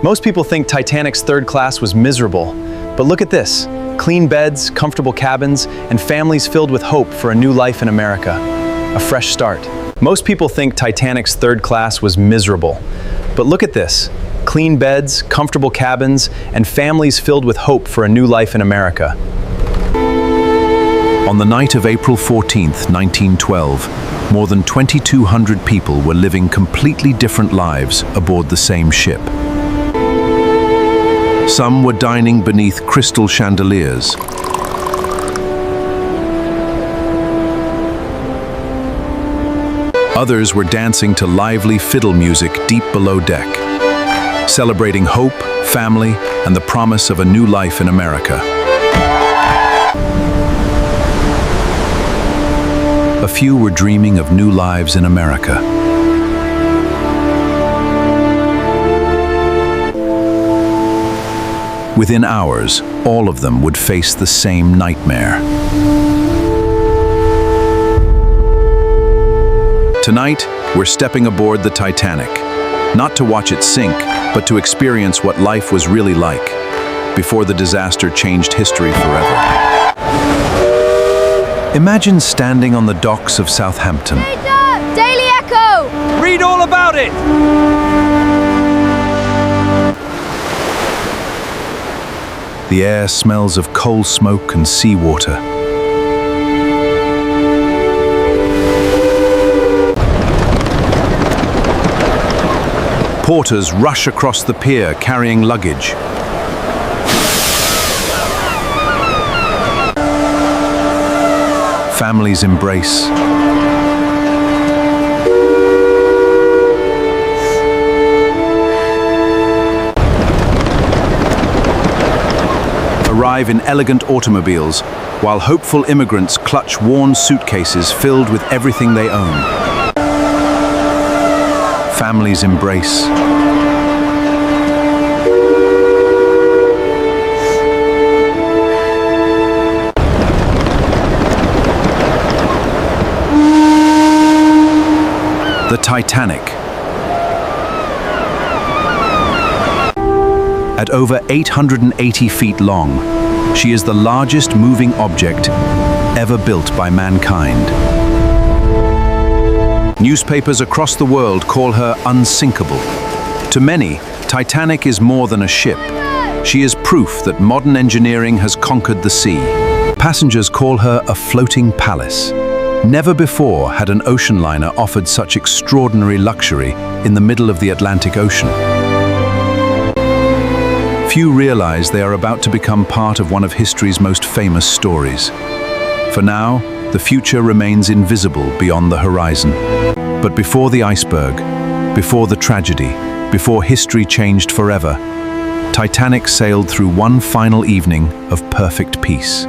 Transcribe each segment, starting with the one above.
Most people think Titanic's third class was miserable, but look at this. Clean beds, comfortable cabins, and families filled with hope for a new life in America. A fresh start. Most people think Titanic's third class was miserable, but look at this. Clean beds, comfortable cabins, and families filled with hope for a new life in America. On the night of April 14th, 1912, more than 2,200 people were living completely different lives aboard the same ship. Some were dining beneath crystal chandeliers. Others were dancing to lively fiddle music deep below deck, celebrating hope, family, and the promise of a new life in America. A few were dreaming of new lives in America. Within hours, all of them would face the same nightmare. Tonight, we're stepping aboard the Titanic, not to watch it sink, but to experience what life was really like before the disaster changed history forever. Imagine standing on the docks of Southampton. Daily Echo! Read all about it! The air smells of coal smoke and seawater. Porters rush across the pier carrying luggage. Families embrace. Arrive in elegant automobiles, while hopeful immigrants clutch worn suitcases filled with everything they own. Families embrace. The Titanic. At over 880 feet long, she is the largest moving object ever built by mankind. Newspapers across the world call her unsinkable. To many, Titanic is more than a ship. She is proof that modern engineering has conquered the sea. Passengers call her a floating palace. Never before had an ocean liner offered such extraordinary luxury in the middle of the Atlantic Ocean. Few realize they are about to become part of one of history's most famous stories. For now, the future remains invisible beyond the horizon. But before the iceberg, before the tragedy, before history changed forever, Titanic sailed through one final evening of perfect peace.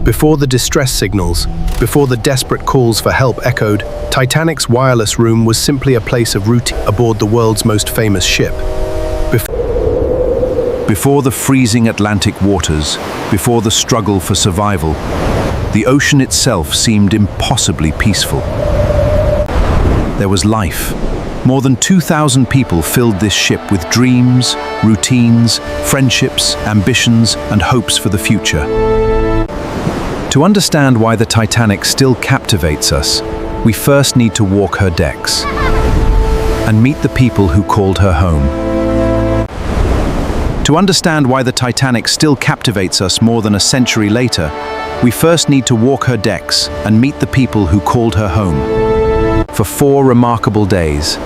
Before the distress signals, before the desperate calls for help echoed, Titanic's wireless room was simply a place of routine aboard the world's most famous ship. Before the freezing Atlantic waters, before the struggle for survival, the ocean itself seemed impossibly peaceful. There was life. More than 2,000 people filled this ship with dreams, routines, friendships, ambitions, and hopes for the future. To understand why the Titanic still captivates us, we first need to walk her decks and meet the people who called her home. To understand why the Titanic still captivates us more than a century later, we first need to walk her decks and meet the people who called her home. For 4 remarkable days,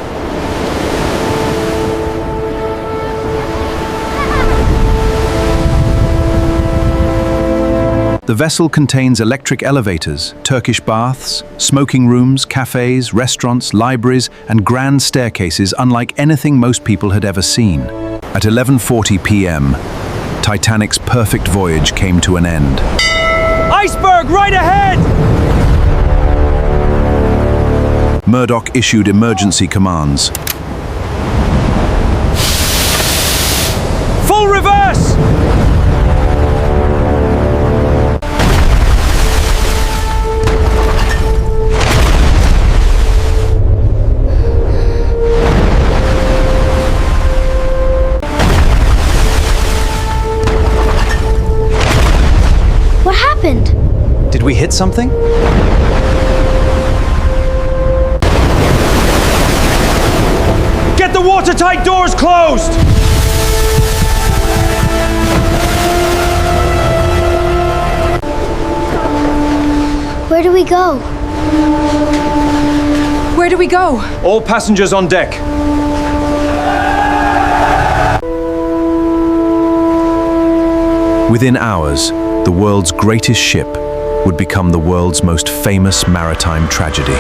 the vessel contains electric elevators, Turkish baths, smoking rooms, cafes, restaurants, libraries, and grand staircases unlike anything most people had ever seen. At 11:40 p.m., Titanic's perfect voyage came to an end. Iceberg right ahead! Murdoch issued emergency commands. Full reverse! Did we hit something? Get the watertight doors closed! Where do we go? Where do we go? All passengers on deck. Within hours, the world's greatest ship would become the world's most famous maritime tragedy.